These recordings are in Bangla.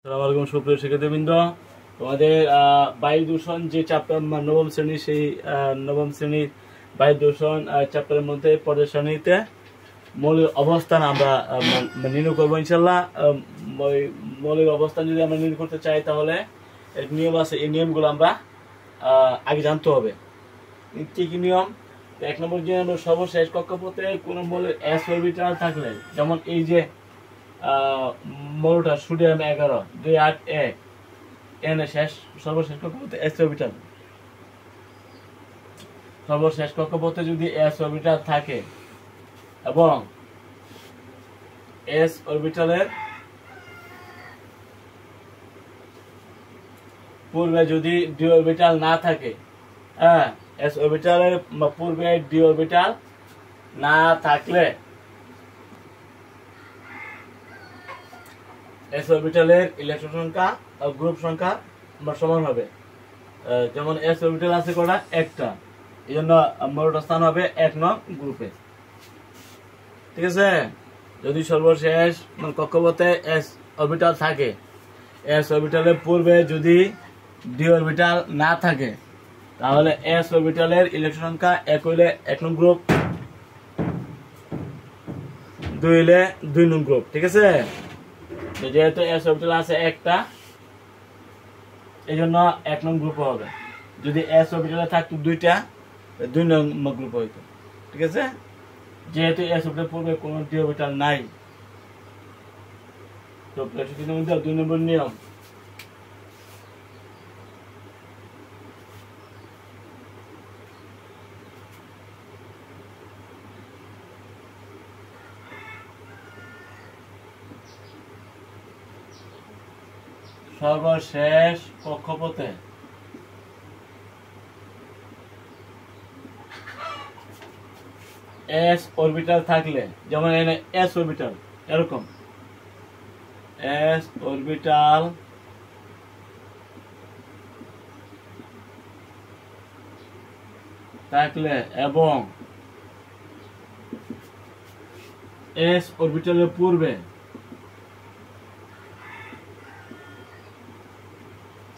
আসসালামু আলাইকুম সুপ্রিয় শিক্ষার্থীবৃন্দ, তোমাদের বায়ু দূষণ যে চ্যাপ্টার নবম শ্রেণী, সেই নবম শ্রেণীর বায়ু দূষণ চ্যাপ্টারের মধ্যে পরের শ্রেণীতে মৌলিক অবস্থান আমরা নির্ণয় করবো ইনশাল্লাহ। ওই মৌলিক অবস্থান যদি আমরা নির্ণয় করতে চাই তাহলে এক নিয়ম আছে, এই নিয়মগুলো আমরা আগে জানতে হবে। কি কি নিয়ম? এক নম্বর যে আমরা সর্বশেষ কক্ষপথে কোনো মৌলের এস অরবিটাল থাকলে, যেমন এই যে মৌলটা সোডিয়াম 11 281 এন শেষ সর্বশেষ কক্ষপথে এস অরবিটাল, সর্বশেষ কক্ষপথে যদি এস অরবিটাল থাকে এবং এস অরবিটালের পূর্বে যদি ডি অরবিটাল না থাকে, এস অরবিটালের পূর্বে ডি অরবিটাল না থাকলে এস অরবিটালের ইলেকট্রন সংখ্যা আর গ্রুপ সংখ্যা সমান হবে। যেমন এস অরবিটাল আছে কটা? একটা, এই জন্য মৌলটার স্থান হবে 1 নং গ্রুপে। ঠিক আছে। যদি সর্বশেষ কক্ষপথে এস অরবিটাল থাকে, এস অরবিটালের পূর্বে যদি ডি অরবিটাল না থাকে, তাহলে এস অরবিটালের ইলেকট্রন সংখ্যা 1 হইলে 1 নং গ্রুপ, 2 হইলে 2 নং গ্রুপ। ঠিক আছে। যেহেতু এস অরবিটাল আছে একটা, এই জন্য 1 নং গ্রুপ হবে। যদি এস অরবিটালে থাকতো দুইটা, 2 নং গ্রুপ হইতো। ঠিক আছে। যেহেতু এস অরবিটাল পূর্বে কোনো ডি অরবিটাল নাই, তো 2 নম্বর নিয়ম, সর্বশেষ কক্ষপথে এস অরবিটাল থাকলে, যেমন এখানে এস অরবিটাল এরকম এস অরবিটাল থাকলে এবং এস অরবিটালের পূর্বে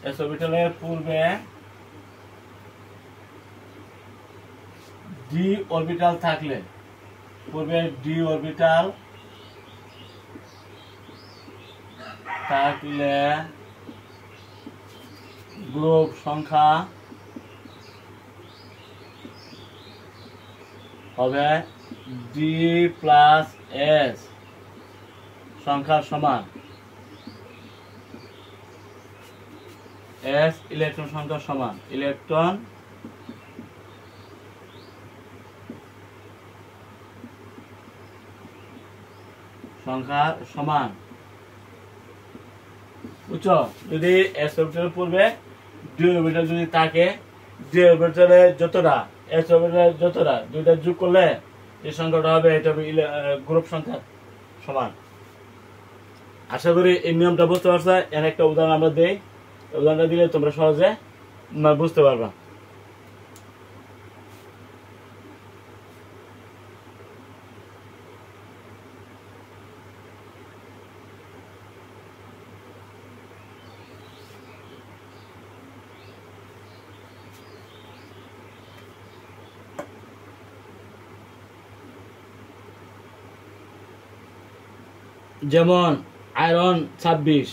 এস অরবিটালের পূর্বে ডি অরবিটাল থাকলে, পূর্বে ডি অরবিটাল থাকলে গ্রুপ সংখ্যা হবে ডি প্লাস এস সংখ্যা সমান এস ইলেকট্রন সংখ্যা সমান ইলেকট্রন সংখ্যা সমান। বুঝছো? যদি এস অরবিটালের পূর্বে ডি অরবিটাল যদি থাকে, ডি অরবিটালে যতটা এস অরবিটাল যতটা, দুইটা যোগ করলে যে সংখ্যাটা হবে এটা হবে গ্রুপ সংখ্যা সমান। আশা করি এই নিয়মটা বুঝতে পারছো। এর একটা উদাহরণ আমরা দেই, উদাহরণটা দিলে তোমরা সহজে বুঝতে পারবা। যেমন আয়রন 26,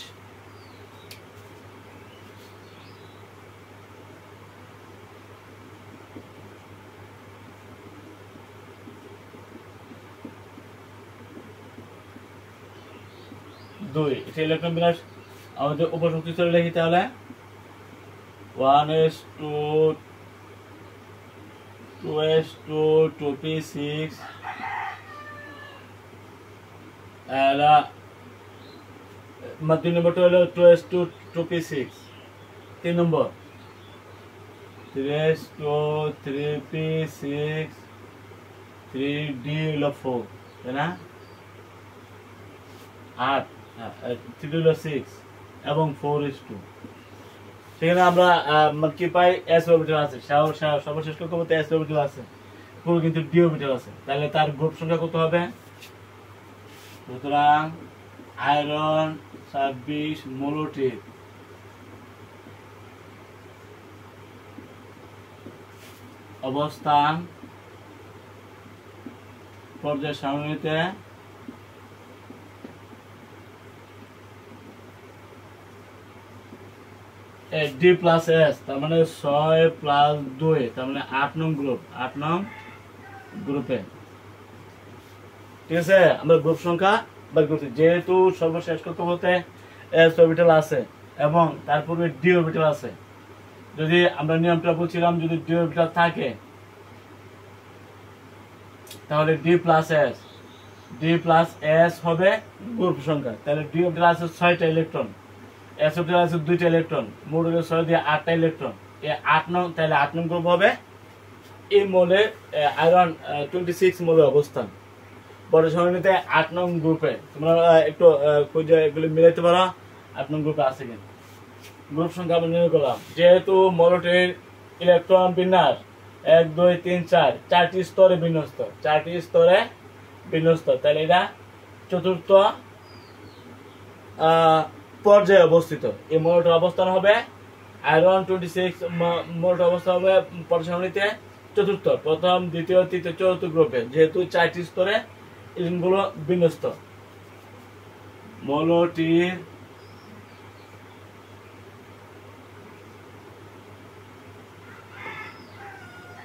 দুই, এটা ইলেকট্রন বিন্যাস আমাদের উপশক্তি স্তরে লিখি, তাহলে 1s2 2s2 2p6 2 নম্বরটা হলো 2s2 2p6, 3 নম্বর 3s2 3p6 3d হলো 4, তাই না? 8 3 হলো 6 এবং 4s2। সেখানে আমরা কি পাই? এস অরবিটাল আছে, সর্বশেষ কক্ষপথে এস অরবিটাল আছে, পুরো কিন্তু ডি অরবিটাল আছে। তাহলে তার গ্রুপ সংখ্যা কত হবে? সুতরাং আয়রন 26 মৌলটির অবস্থান পর্যায় সারণীতে ডি প্লাস এস, তার মানে 6 প্লাস 2, তার মানে 8 নং গ্রুপ, 8 নং গ্রুপে। ঠিক আছে, আমরা গ্রুপ সংখ্যা বের করছি। যেহেতু সর্বশেষ কক্ষপথে এস অরবিটাল আছে এবং তারপরে ডি অরবিটাল আছে, যদি আমরা নিয়মটা বলছিলাম যদি ডি অরবিটাল থাকে তাহলে ডি প্লাস এস হবে গ্রুপ সংখ্যা। তাহলে ডি অরবিটাল আছে 6টা ইলেকট্রন, এস অরবিটাল আছে 2টা ইলেকট্রন, মোট হলো 6 দিয়ে 8টা ইলেকট্রন। এই 8 নং, তাহলে 8 নং গ্রুপ হবে এই মোলে আয়রন 26 মোলের অবস্থান পর্যায় সারণীতে 8 নং গ্রুপে। তোমরা একটু খুঁজে এগুলো মিলাইতে পারো 8 নং গ্রুপে আছে কিনা। গ্রুপ সংখ্যা আমরা নির্ণয় করলাম। যেহেতু মৌলটির ইলেকট্রন বিন্যাস 1 2 3 4 4টি স্তরে বিন্যস্ত, 4টি স্তরে বিন্যস্ত, তাহলে এটা চতুর্থ পর্যায়ে অবস্থিত। এই মৌলটির অবস্থান হবে আয়রন 26 মৌলটির অবস্থান হবে পর্যায় সারণীতে চতুর্থ, প্রথম দ্বিতীয় তৃতীয় চতুর্থ গ্রুপে, যেহেতু 4টি স্তরে ইলেকট্রনগুলো বিন্যস্ত।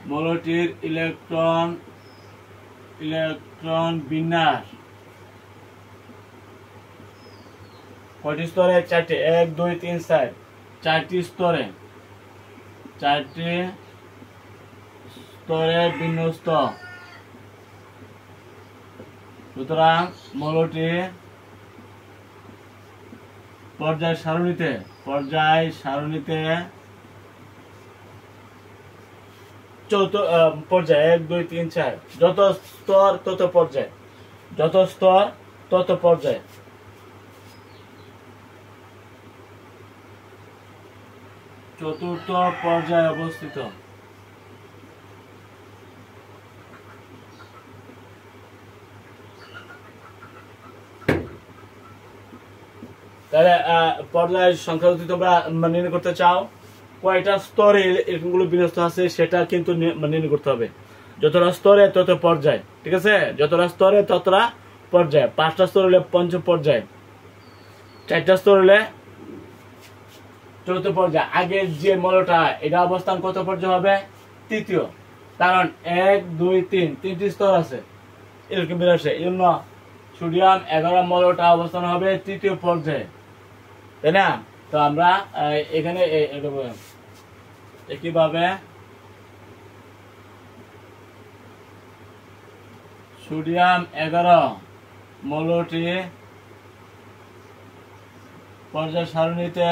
মৌলটির ইলেকট্রন বিন্যাস কয়টি স্তরে? 4টি, 1 2 3 4, 4টি স্তরে, 4টি স্তরে বিন্যস্ত। সুতরাং মৌলটি পর্যায় সারণীতে চতুর্থ পর্যায় 1 2 3 4, যত স্তর তত পর্যায়, চতুর্থ পর্যায়ে অবস্থিত। তাহলে পর্যায়ের সংখ্যা যদি তোমরা নির্ণয় করতে চাও, কয়টা স্তরে এরকমগুলো বিন্যস্ত আছে সেটা কিন্তু নির্ণয় করতে হবে। যতটা স্তরে তত পর্যায়, ঠিক আছে, যতটা স্তরে ততটা পর্যায়। 5টা স্তর হলে পঞ্চম পর্যায়, 4টা স্তর হলে চতুর্থ পর্যায়। আগে যে মৌলটা এটা অবস্থান কত পর্যায় হবে? তৃতীয়, কারণ 1 2 3 3টি স্তর আছে এরকম বিন্যাসে। এই জন্য সোডিয়াম 11 মৌলটা অবস্থান হবে তৃতীয় পর্যায়ে, তাই না? তো আমরা এখানে একইভাবে সোডিয়াম 11 মৌলটি পর্যায় সারণীতে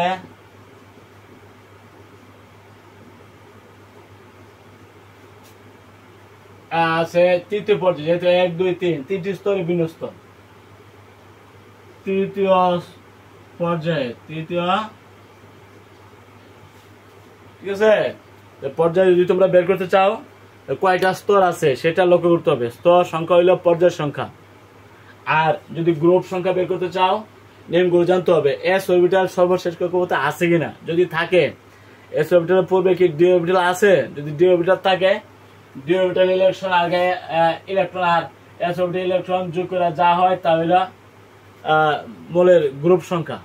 আছে তৃতীয় পর্যায়ে, যেহেতু 1 2 3 3টি স্তরে বিন্যস্ত। তৃতীয় পর্যায়ে, ঠিক আছে। পর্যায়ে যদি তোমরা বের করতে চাও কয়টা স্তর আছে সেটা লক্ষ্য করতে হবে। স্তর সংখ্যা হইল পর্যায় সংখ্যা। আর যদি গ্রুপ সংখ্যা বের করতে চাও নিয়মগুলো জানতে হবে। এস অরবিটাল সর্বশেষ কক্ষপথে আছে কিনা, যদি থাকে এস অরবিটালের পূর্বে কি ডি অরবিটাল আছে, যদি ডি অরবিটাল থাকে ডি অরবিটাল ইলেকট্রন আগে ইলেকট্রন আর এস অরবিটাল ইলেকট্রন যোগ করে যা হয় তা হইল মোলের গ্রুপ সংখ্যা,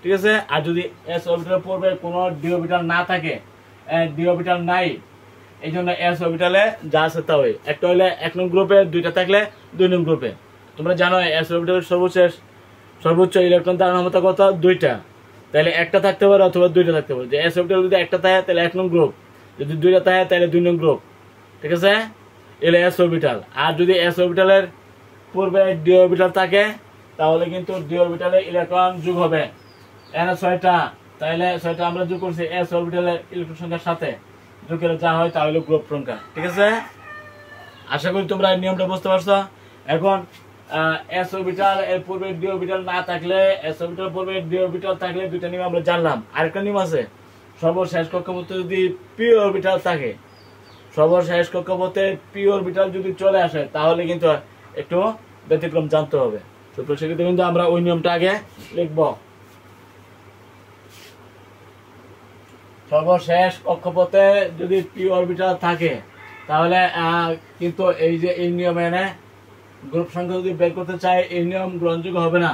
ঠিক আছে। আর যদি এস অরবিটালের পূর্বে কোনো ডি অরবিটাল না থাকে, ডি অরবিটাল নাই, এই জন্য এস অরবিটালে যা আছে তা হয়। একটা হইলে 1 নং গ্রুপে, 2টা থাকলে 2 নং গ্রুপে। তোমরা জানো এস অরবিটালের সর্বোচ্চ ইলেকট্রন ধারণ ক্ষমতা কত? 2টা। তাহলে একটা থাকতে পারে অথবা 2টা থাকতে পারে। যে এস অরবিটাল যদি একটা থাকে তাহলে 1 নং গ্রুপ, যদি 2টা থাকে তাহলে 2 নং গ্রুপ, ঠিক আছে। এলে এস অরবিটাল। আর যদি এস অরবিটালের পূর্বে ডি অরবিটাল থাকে তাহলে কিন্তু ডি অরবিটালে ইলেকট্রন যোগ হবে। এখানে 6টা, তাহলে 6টা আমরা যোগ করছি এস অরবিটালের ইলেকট্রন সংখ্যার সাথে, যোগ করে যা হয় তা হলো গ্রুপ সংখ্যা, ঠিক আছে। আশা করি তোমরা এই নিয়মটা বুঝতে পারছো। এখন এস অরবিটাল এর পূর্বে ডি অরবিটাল না থাকলে, এস অরবিটাল পূর্বে ডি অরবিটাল থাকলে 2টা নিয়ম আমরা জানলাম। আরেকটা নিয়ম আছে, সর্বশেষ কক্ষপথে যদি পি অরবিটাল থাকে, সর্বশেষ কক্ষপথে পি অরবিটাল যদি চলে আসে তাহলে কিন্তু একটু ব্যতিক্রম জানতে হবে। তো সেক্ষেত্রে কিন্তু আমরা ওই নিয়মটা আগে লিখবো। সর্বশেষ কক্ষপথে যদি পি অরবিটাল থাকে তাহলে কিন্তু এই যে এই নিয়ম এনে গ্রুপ সংখ্যা যদি বের করতে চাই এই নিয়ম গ্রহণযোগ্য হবে না।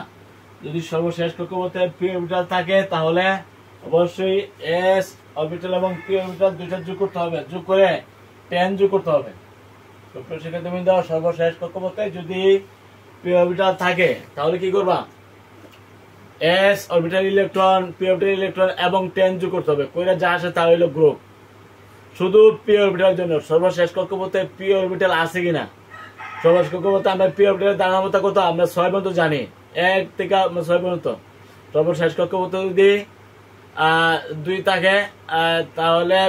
যদি সর্বশেষ কক্ষপথে পি অরবিটাল থাকে তাহলে অবশ্যই এস অরবিটাল এবং পি অরবিটাল দুইটা যোগ করতে হবে, যোগ করে 10 যোগ করতে হবে। তো শিক্ষার্থীবৃন্দ, সর্বশেষ কক্ষপথে যদি পি অরবিটাল থাকে তাহলে কি করবা? S orbital electron, P orbital electron এবং 10 যোগ করতে হবে, কইরা যা আসে তা হইলো গ্রুপ। শুধু পি অরবিটালের জন্য সর্বশেষ কক্ষপথে পি অরবিটাল আছে কিনা। সর্বশেষ কক্ষপথে আমরা পি অরবিটালের দানামতা কত আমরা 6 পর্যন্ত জানি, 1 থেকে 6 পর্যন্ত। সর্বশেষ কক্ষপথে যদি 2 থাকে তাহলে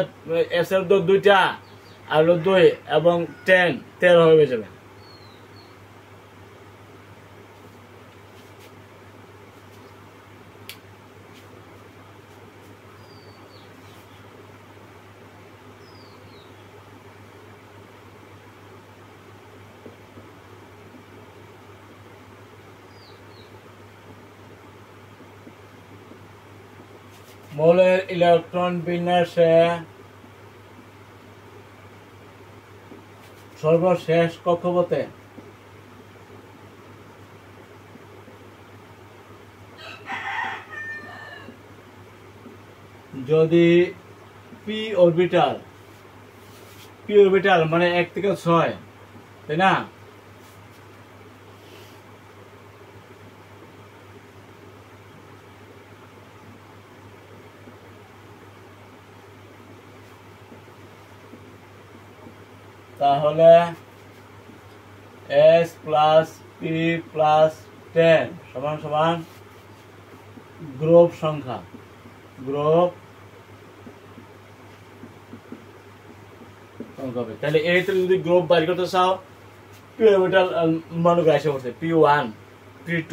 এস এর 2টা আর 2 এবং 10 13 হয়ে যাবে। মৌলের ইলেকট্রন বিন্যাসে সর্বশেষ কক্ষপথে যদি পি অরবিটাল মানে 1 থেকে 6, তাই না? তাহলে S প্লাস P প্লাস 10 সমান সমান গ্রুপ সংখ্যা। তাহলে এইটা যদি গ্রুপ বাইর করতে চাও পি অরবিটাল মনে করে আসে পড়ছে P1 P2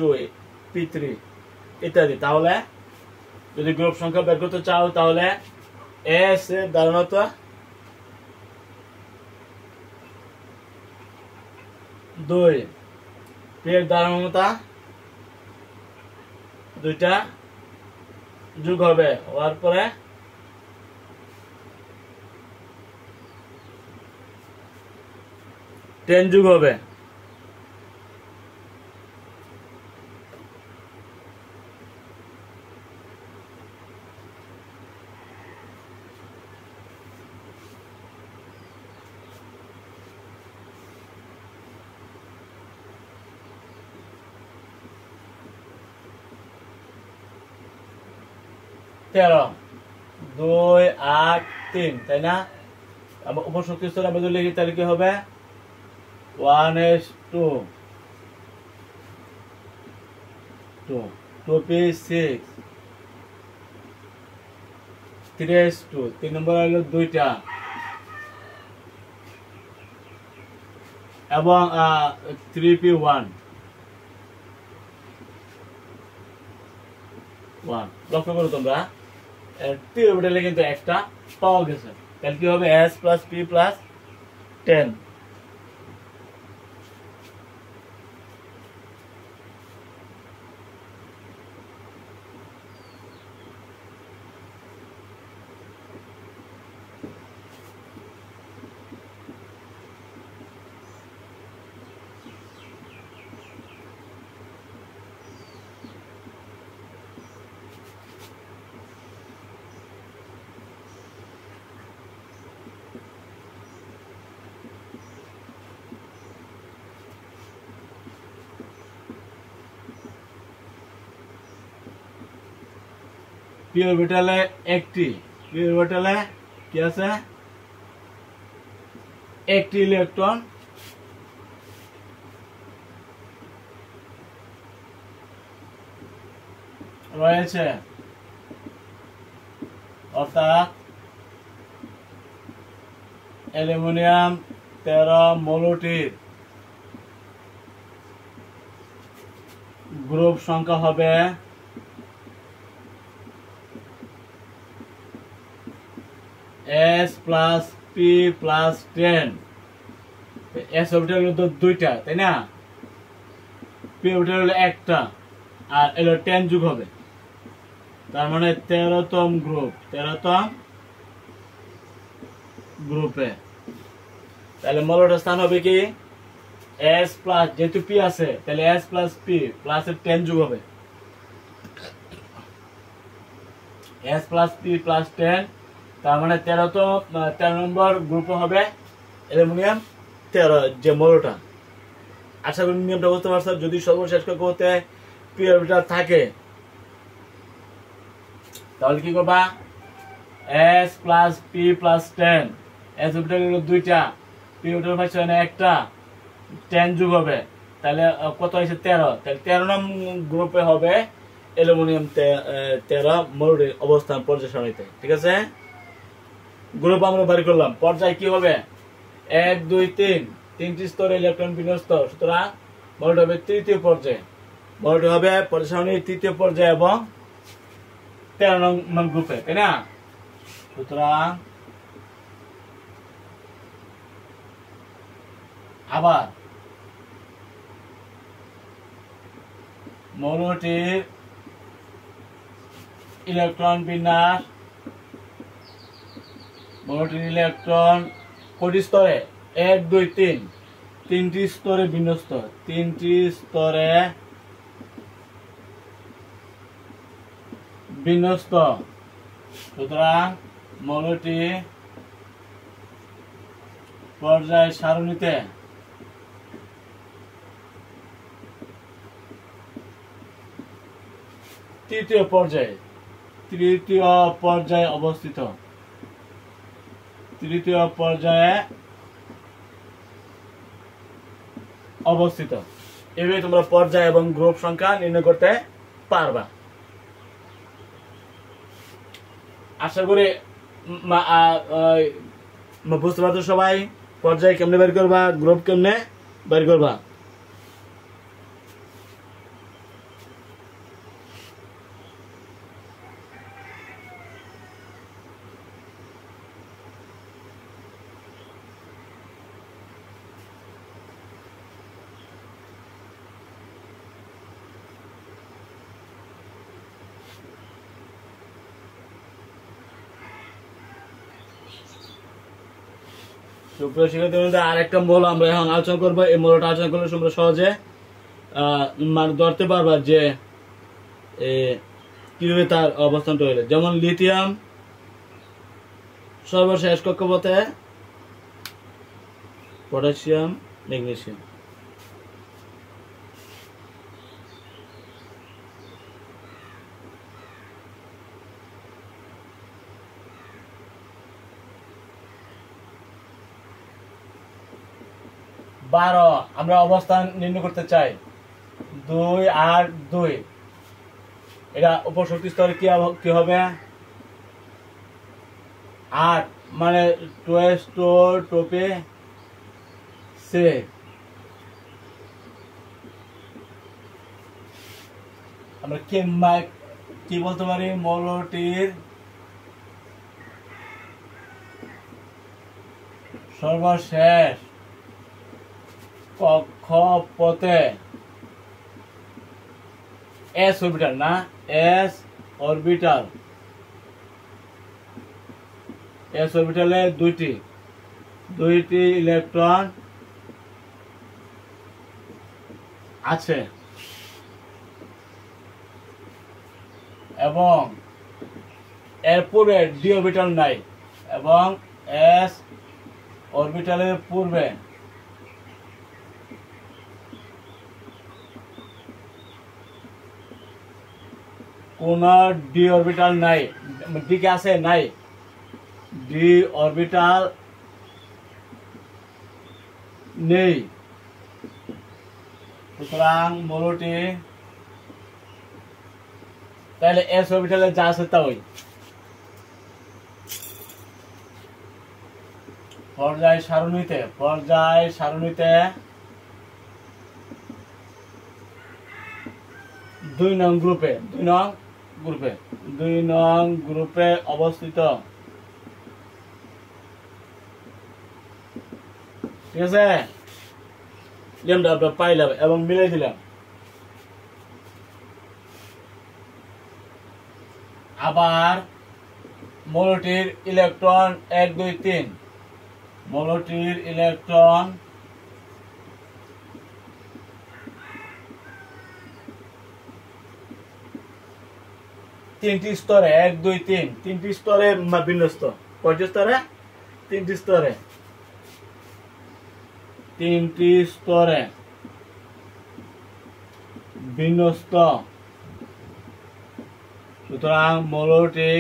P3 ইত্যাদি। তাহলে যদি গ্রুপ সংখ্যা বের করতে চাও তাহলে S এর ধারণতা 2, P এর ধারণতা 2টা যোগ হবে, হওয়ার পরে 10 যোগ হবে। তেরো 2 8 3, তাই না? আমরা উপশক্তি স্তরে আমরা যদি লিখি তাহলে কি হবে? 1s2 2p6 3s2 3 নম্বর হলো 2টা এবং 3p1 লক্ষ্য করো তোমরা পি অরবিটালে কিন্তু একটা পাওয়া গেছে। তাহলে কি হবে? S plus P plus 10। P অরবিটালে কি আছে? একটি ইলেকট্রন রয়েছে, অর্থাৎ অ্যালুমিনিয়াম 13 মৌলটির গ্রুপ সংখ্যা হবে S plus P plus 10। S orbital হলো 2টা, তাই না? P অরবিটাল হলো একটা আর এলো 10 যোগ হবে। তার মানে 13তম গ্রুপ, 13তম গ্রুপে। তাহলে মৌলটার স্থান হবে কি S প্লাস, যেহেতু P আছে তাহলে S প্লাস P প্লাসের 10 যোগ হবে, S প্লাস P প্লাস 10, তার মানে 13 নম্বর গ্রুপে হবে অ্যালুমিনিয়াম 13 যে মৌলটা। আশা করি নিয়মটা বুঝতে পারছো। যদি সর্বশেষ কক্ষপথে p অরবিটাল থাকে তাহলে কি করবা, S plus P plus 10, S orbital হলো দুইটা, P অরবিটাল পাইছো না একটা, 10 যোগ হবে, তাহলে কত হয়েছে 13, তাহলে 13 নং গ্রুপে হবে অ্যালুমিনিয়াম 13 মৌলটির অবস্থান পর্যায় সারণীতে। ঠিক আছে, গ্রুপ আমরা বের করলাম। পর্যায় কি হবে 1 2 3, তিনটি স্তরে ইলেকট্রন বিন্যস্ত, সুতরাং মৌলটি হবে তৃতীয় পর্যায়ে, মৌলটি হবে পর্যায় সারণীর তৃতীয় পর্যায়ে এবং 13 নং গ্রুপে, তাই না? সুতরাং আবার মৌলটির ইলেকট্রন বিন্যাস, মৌলটির ইলেকট্রন কয়টি স্তরে 1 2 3, তিনটি স্তরে বিন্যস্ত, তিনটি স্তরে বিন্যস্ত, সুতরাং মৌলটি পর্যায় সারণীতে তৃতীয় পর্যায়ে অবস্থিত, তৃতীয় পর্যায়ে অবস্থিত। এভাবে তোমরা পর্যায় এবং গ্রুপ সংখ্যা নির্ণয় করতে পারবা। আশা করি বুঝতে পারছো সবাই পর্যায় কেমনে বের করবা, গ্রুপ কেমনে বের করবা। সুপ্রিয় শিক্ষার্থী, আরেকটা মৌল আমরা এখন আলোচনা করবো। এই মৌলটা আলোচনা করলে তোমরা সহজে মানে ধরতে পারবা যে কিভাবে তার অবস্থানটা হইলে। যেমন লিথিয়াম সর্বশেষ কক্ষপথে, পটাশিয়াম ম্যাগনেসিয়াম। আমরা অবস্থান নির্ণয় করতে চাই 2 আর 2, এটা উপশক্তি স্তরে কি হবে 8, মানে 2s টোপে সে। আমরা কি বলতে পারি, মৌলটির সর্বশেষ কক্ষপথে S অরবিটাল, না S অরবিটাল, S অরবিটালে দুইটি ইলেকট্রন আছে এবং এর পূর্বে d অরবিটাল নাই, এবং S অরবিটালের পূর্বে কোন d অরবিটাল নাই, d কে আছে নাই, d অরবিটাল নেই। সুতরাং মৌলটি তাহলে S অরবিটালে যা আছে তা ওই পর্যায় সারণীতে 2 নং গ্রুপে অবস্থিত। ঠিক আছে, পাইলাম এবং মিলাই দিলাম। আবার মৌলটির ইলেকট্রন 1 2 3, মৌলটির ইলেকট্রন তিনটি স্তরে 1 2 3, তিনটি স্তরে বিন্যস্ত। কয়টি স্তরে? তিনটি স্তরে, তিনটি স্তরে বিন্যস্ত। সুতরাং মৌলটি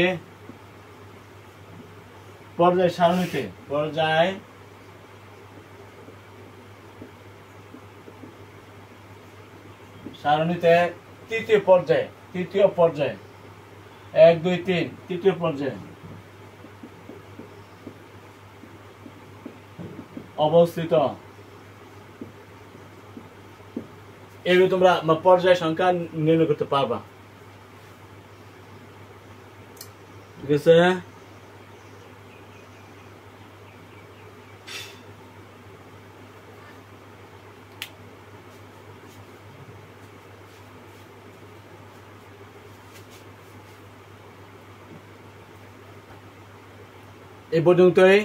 পর্যায় সারণীতে তৃতীয় পর্যায়ে 1 2 3 তৃতীয় পর্যায়ে অবস্থিত। এগুলো তোমরা পর্যায় সংখ্যা নির্ণয় করতে পারবা। ঠিক আছে? এই পর্যন্তই।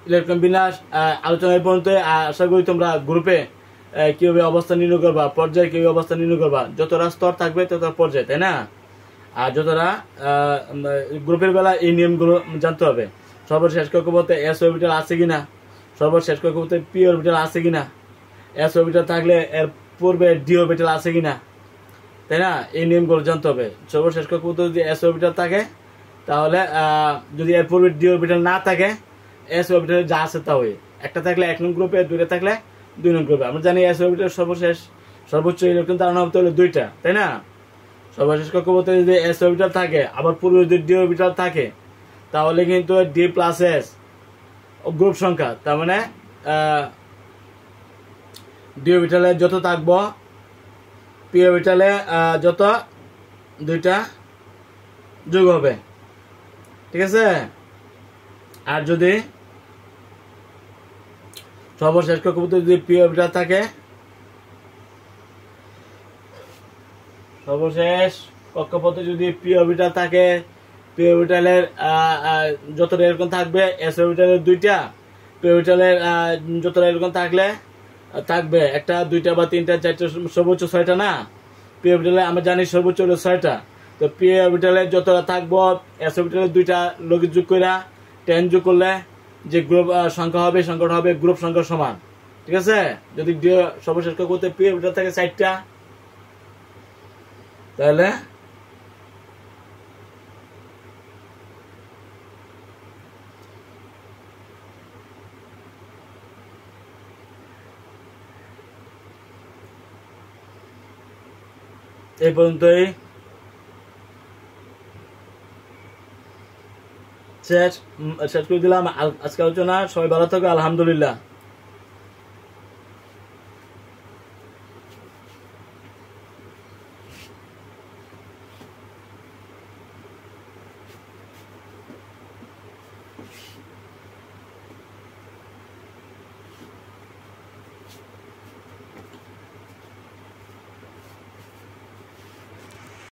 ইলেকট্রন বিন্যাস আলোচনা এই পর্যন্ত। আশা করি তোমরা গ্রুপে কিভাবে অবস্থা নির্ণয় করবা, পর্যায়ে কিভাবে অবস্থা নির্ণয় করবা, যতটা স্তর থাকবে ততটা পর্যায়ে, তাই না? আর যতটা গ্রুপের বেলা এই নিয়মগুলো জানতে হবে। সর্বশেষ কক্ষপথে এস অরবিটাল আছে কিনা, সর্বশেষ কক্ষপথে পি অরবিটাল আছে কিনা, এস অরবিটাল থাকলে এর পূর্বে ডি অরবিটাল আছে কিনা, তাই না? এই নিয়মগুলো জানতে হবে। সর্বশেষ কক্ষপথে যদি এস অরবিটাল থাকে, তাহলে যদি এর পূর্বে ডি অরবিটাল না থাকে, এস অরবিটাল যা আছে তা হয়। একটা থাকলে 1 নং গ্রুপে, 2টা থাকলে 2 নং গ্রুপে। আমরা জানি এস অরবিটাল সর্বোচ্চ ইলেকট্রন ধারণা হতে হলে 2টা, তাই না? সর্বশেষ কক্ষপথে যদি এস অরবিটাল থাকে, আবার পূর্বে যদি ডি অরবিটাল থাকে, তাহলে কিন্তু ডি প্লাস এস গ্রুপ সংখ্যা। তার মানে ডি অরবিটালে যত থাকবো, পি অরবিটালে যত 2টা যোগ হবে। ঠিক আছে? আর যদি সর্বশেষ কক্ষপথে যদি পি অরবিটাল থাকে, সর্বশেষ কক্ষপথে যদি পি অরবিটাল থাকে, পি অরবিটালের যতটা এরকম থাকবে, এস অরবিটালের 2টা, পি অরবিটালের যতটা এরকম থাকবে 1টা 2টা বা 3টা 4টা, সর্বোচ্চ 6টা না? পি অরবিটালে আমরা জানি সর্বোচ্চ হলো 6টা। তো পি অরবিটালের যতটা থাকবো, এস অরবিটালের 2টা লগে যোগ করে 10 যোগ করলে যে গ্রুপ সংখ্যা হবে, সংখ্যাটা হবে গ্রুপ সংখ্যার সমান। ঠিক আছে? যদি সর্বশেষ কক্ষপথে পি অরবিটাল থাকে 4টা, তাহলে এই পর্যন্তই। শেষ করে দিলাম আজকে আলোচনা। সবাই ভালো থাকো। আলহামদুলিল্লাহ।